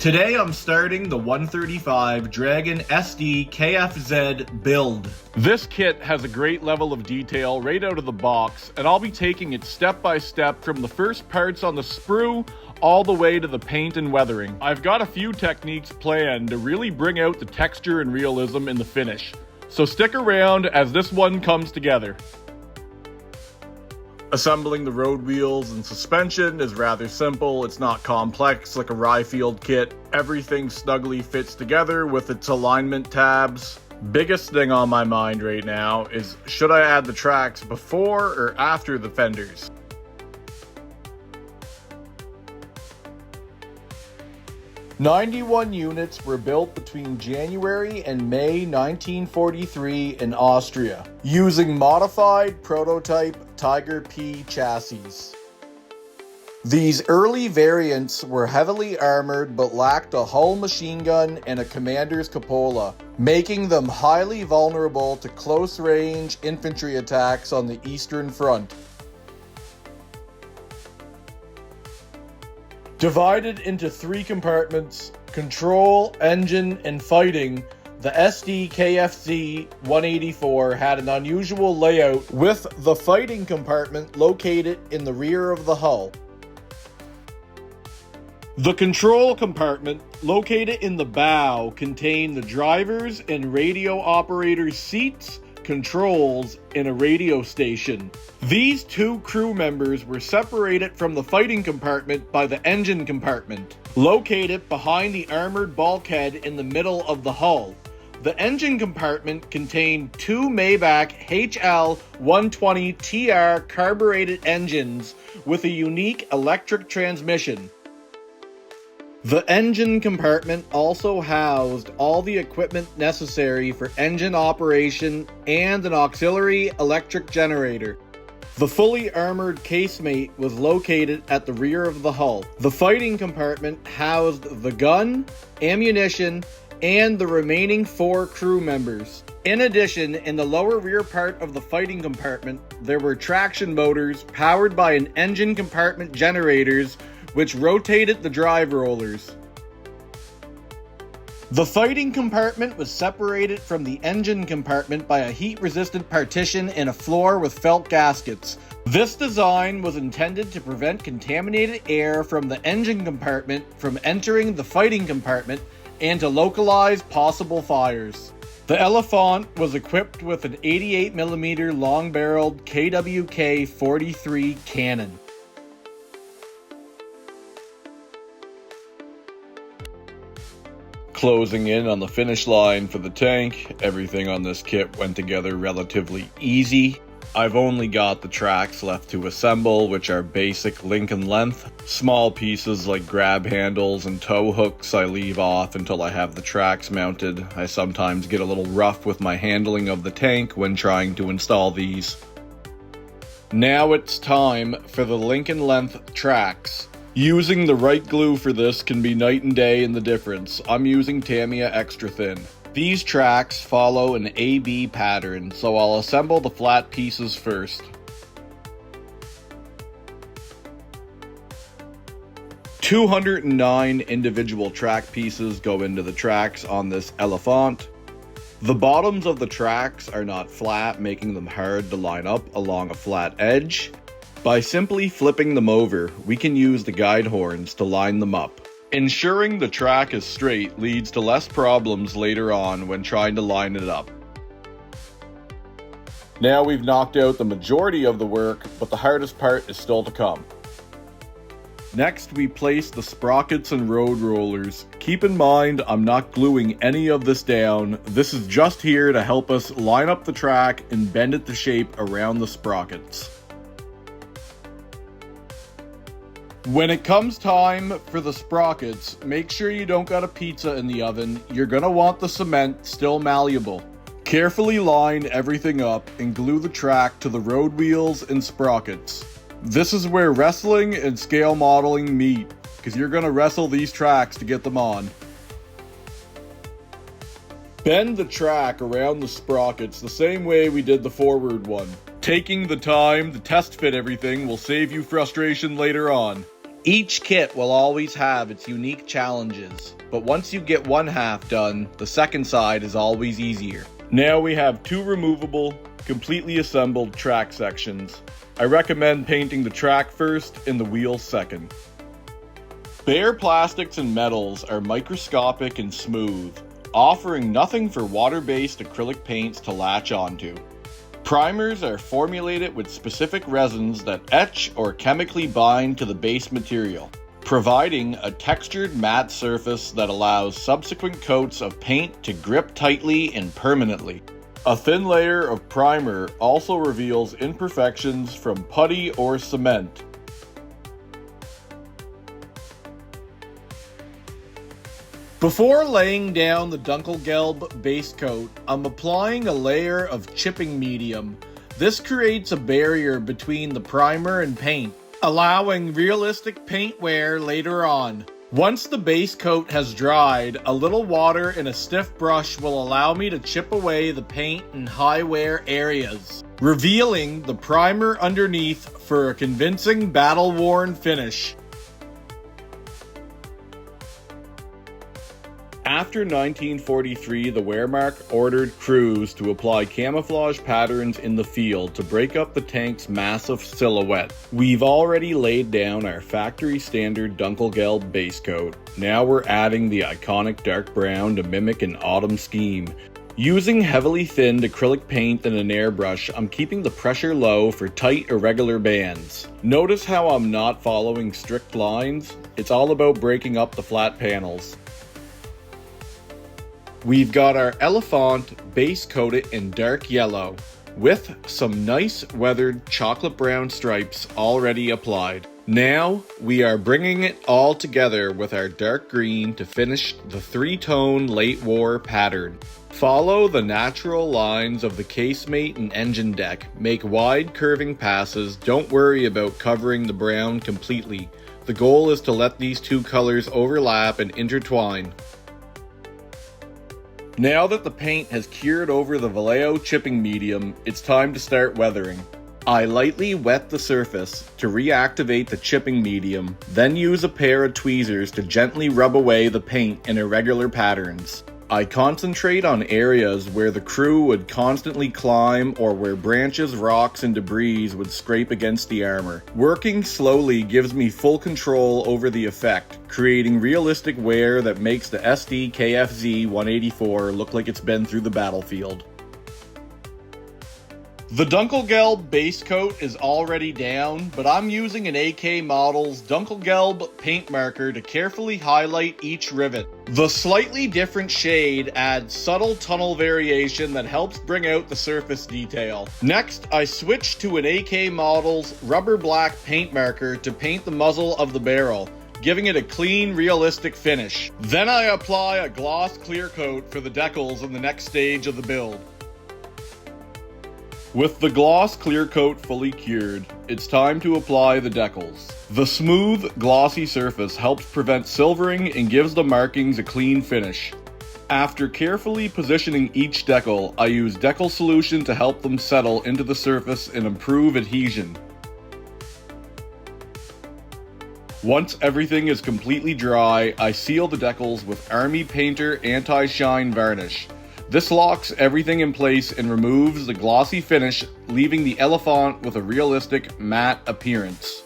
Today I'm starting the 135 Dragon Sd.Kfz build. This kit has a great level of detail right out of the box, and I'll be taking it step by step from the first parts on the sprue all the way to the paint and weathering. I've got a few techniques planned to really bring out the texture and realism in the finish, so stick around as this one comes together. Assembling the road wheels and suspension is rather simple. It's not complex like a Ryefield kit. Everything snugly fits together with its alignment tabs. Biggest thing on my mind right now is, should I add the tracks before or after the fenders? "91 units were built between January and May 1943 in Austria, using modified prototype Tiger P chassis. These early variants were heavily armored but lacked a hull machine gun and a commander's cupola, making them highly vulnerable to close-range infantry attacks on the Eastern Front. Divided into three compartments, control, engine, and fighting, the Sd.Kfz.184 had an unusual layout, with the fighting compartment located in the rear of the hull. The control compartment, located in the bow, contained the driver's and radio operator's seats, controls, and a radio station. These two crew members were separated from the fighting compartment by the engine compartment, located behind the armored bulkhead in the middle of the hull. The engine compartment contained two Maybach HL-120TR carbureted engines with a unique electric transmission. The engine compartment also housed all the equipment necessary for engine operation and an auxiliary electric generator. The fully armored casemate was located at the rear of the hull. The fighting compartment housed the gun, ammunition, and the remaining 4 crew members. In addition, in the lower rear part of the fighting compartment, there were traction motors powered by an engine compartment generators which rotated the drive rollers. The fighting compartment was separated from the engine compartment by a heat-resistant partition and a floor with felt gaskets. This design was intended to prevent contaminated air from the engine compartment from entering the fighting compartment and to localize possible fires. The Elefant was equipped with an 88mm long-barreled KWK-43 cannon. Closing in on the finish line for the tank, everything on this kit went together relatively easy. I've only got the tracks left to assemble, which are basic link and length. Small pieces like grab handles and tow hooks I leave off until I have the tracks mounted. I sometimes get a little rough with my handling of the tank when trying to install these. Now it's time for the link and length tracks. Using the right glue for this can be night and day in the difference. I'm using Tamiya Extra Thin. These tracks follow an AB pattern, so I'll assemble the flat pieces first. 209 individual track pieces go into the tracks on this Elefant. The bottoms of the tracks are not flat, making them hard to line up along a flat edge. By simply flipping them over, we can use the guide horns to line them up. Ensuring the track is straight leads to less problems later on when trying to line it up. Now we've knocked out the majority of the work, but the hardest part is still to come. Next, we place the sprockets and road rollers. Keep in mind, I'm not gluing any of this down. This is just here to help us line up the track and bend it to shape around the sprockets. When it comes time for the sprockets, make sure you don't got a pizza in the oven. You're gonna want the cement still malleable. Carefully line everything up and glue the track to the road wheels and sprockets. This is where wrestling and scale modeling meet, because you're gonna wrestle these tracks to get them on. Bend the track around the sprockets the same way we did the forward one. Taking the time to test fit everything will save you frustration later on. Each kit will always have its unique challenges, but once you get one half done, the second side is always easier. Now we have two removable, completely assembled track sections. I recommend painting the track first and the wheels second. Bare plastics and metals are microscopic and smooth, offering nothing for water-based acrylic paints to latch onto. Primers are formulated with specific resins that etch or chemically bind to the base material, providing a textured matte surface that allows subsequent coats of paint to grip tightly and permanently. A thin layer of primer also reveals imperfections from putty or cement. Before laying down the Dunkelgelb base coat, I'm applying a layer of chipping medium. This creates a barrier between the primer and paint, allowing realistic paint wear later on. Once the base coat has dried, a little water and a stiff brush will allow me to chip away the paint in high wear areas, revealing the primer underneath for a convincing battle-worn finish. After 1943, the Wehrmacht ordered crews to apply camouflage patterns in the field to break up the tank's massive silhouette. We've already laid down our factory standard Dunkelgelb base coat. Now we're adding the iconic dark brown to mimic an autumn scheme. Using heavily thinned acrylic paint and an airbrush, I'm keeping the pressure low for tight, irregular bands. Notice how I'm not following strict lines? It's all about breaking up the flat panels. We've got our Elefant base coated in dark yellow, with some nice weathered chocolate brown stripes already applied. Now we are bringing it all together with our dark green to finish the three-tone late war pattern. Follow the natural lines of the casemate and engine deck. Make wide curving passes. Don't worry about covering the brown completely. The goal is to let these two colors overlap and intertwine. Now that the paint has cured over the Vallejo chipping medium, it's time to start weathering. I lightly wet the surface to reactivate the chipping medium, then use a pair of tweezers to gently rub away the paint in irregular patterns. I concentrate on areas where the crew would constantly climb or where branches, rocks, and debris would scrape against the armor. Working slowly gives me full control over the effect, creating realistic wear that makes the Sd.Kfz.184 look like it's been through the battlefield. The Dunkelgelb base coat is already down, but I'm using an AK Models Dunkelgelb paint marker to carefully highlight each rivet. The slightly different shade adds subtle tunnel variation that helps bring out the surface detail. Next, I switch to an AK Models rubber black paint marker to paint the muzzle of the barrel, giving it a clean, realistic finish. Then I apply a gloss clear coat for the decals in the next stage of the build. With the gloss clear coat fully cured, it's time to apply the decals. The smooth, glossy surface helps prevent silvering and gives the markings a clean finish. After carefully positioning each decal, I use decal solution to help them settle into the surface and improve adhesion. Once everything is completely dry, I seal the decals with Army Painter anti-shine varnish. This locks everything in place and removes the glossy finish, leaving the Elefant with a realistic, matte appearance.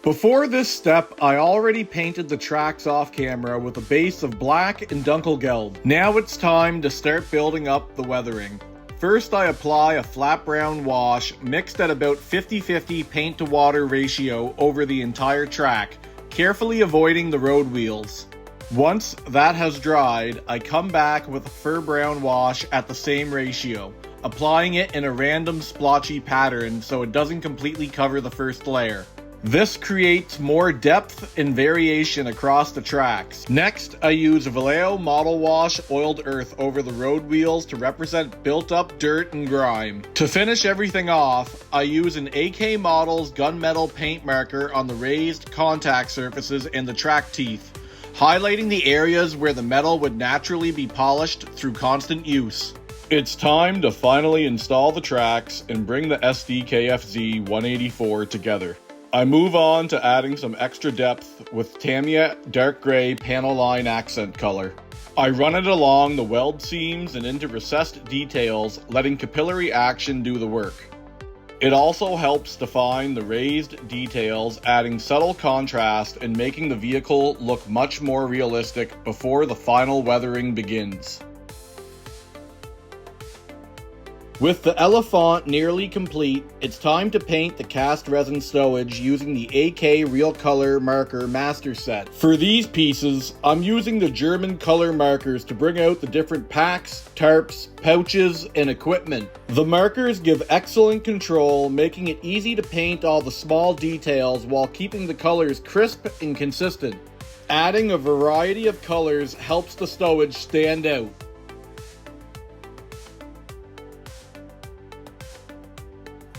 Before this step, I already painted the tracks off camera with a base of black and Dunkelgelb. Now it's time to start building up the weathering. First, I apply a flat brown wash mixed at about 50-50 paint to water ratio over the entire track, carefully avoiding the road wheels. Once that has dried, I come back with a fur brown wash at the same ratio, applying it in a random splotchy pattern so it doesn't completely cover the first layer. This creates more depth and variation across the tracks. Next, I use a Vallejo Model Wash oiled earth over the road wheels to represent built-up dirt and grime. To finish everything off, I use an AK Models gunmetal paint marker on the raised contact surfaces and the track teeth, highlighting the areas where the metal would naturally be polished through constant use. It's time to finally install the tracks and bring the Sd.Kfz.184 together. I move on to adding some extra depth with Tamiya dark gray panel line accent color. I run it along the weld seams and into recessed details, letting capillary action do the work. It also helps define the raised details, adding subtle contrast and making the vehicle look much more realistic before the final weathering begins. With the Elefant nearly complete, it's time to paint the cast resin stowage using the AK Real Color Marker Master Set. For these pieces, I'm using the German color markers to bring out the different packs, tarps, pouches, and equipment. The markers give excellent control, making it easy to paint all the small details while keeping the colors crisp and consistent. Adding a variety of colors helps the stowage stand out.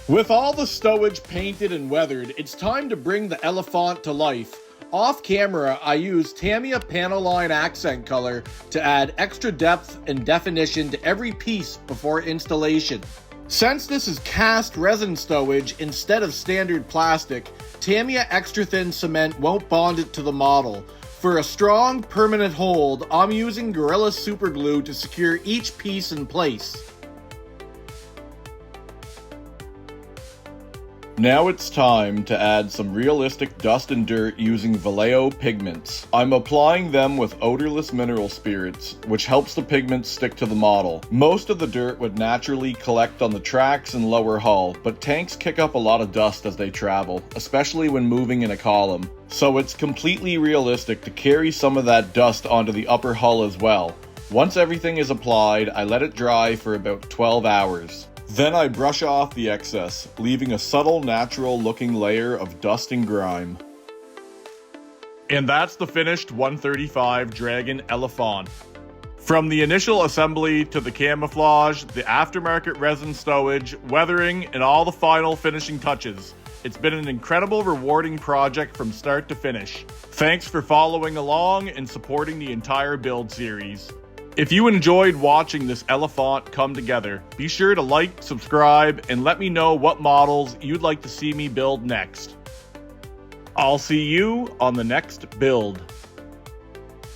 With all the stowage painted and weathered, it's time to bring the Elefant to life. Off camera, I use Tamiya panel line accent color to add extra depth and definition to every piece before installation. Since this is cast resin stowage instead of standard plastic, Tamiya extra thin cement won't bond it to the model. For a strong, permanent hold, I'm using Gorilla Super Glue to secure each piece in place. Now it's time to add some realistic dust and dirt using Vallejo pigments. I'm applying them with odorless mineral spirits, which helps the pigments stick to the model. Most of the dirt would naturally collect on the tracks and lower hull, but tanks kick up a lot of dust as they travel, especially when moving in a column. So it's completely realistic to carry some of that dust onto the upper hull as well. Once everything is applied, I let it dry for about 12 hours. Then I brush off the excess, leaving a subtle, natural-looking layer of dust and grime. And that's the finished 135 Dragon Elefant. From the initial assembly to the camouflage, the aftermarket resin stowage, weathering, and all the final finishing touches, it's been an incredible, rewarding project from start to finish. Thanks for following along and supporting the entire build series. If you enjoyed watching this Elefant come together, be sure to like, subscribe, and let me know what models you'd like to see me build next. I'll see you on the next build.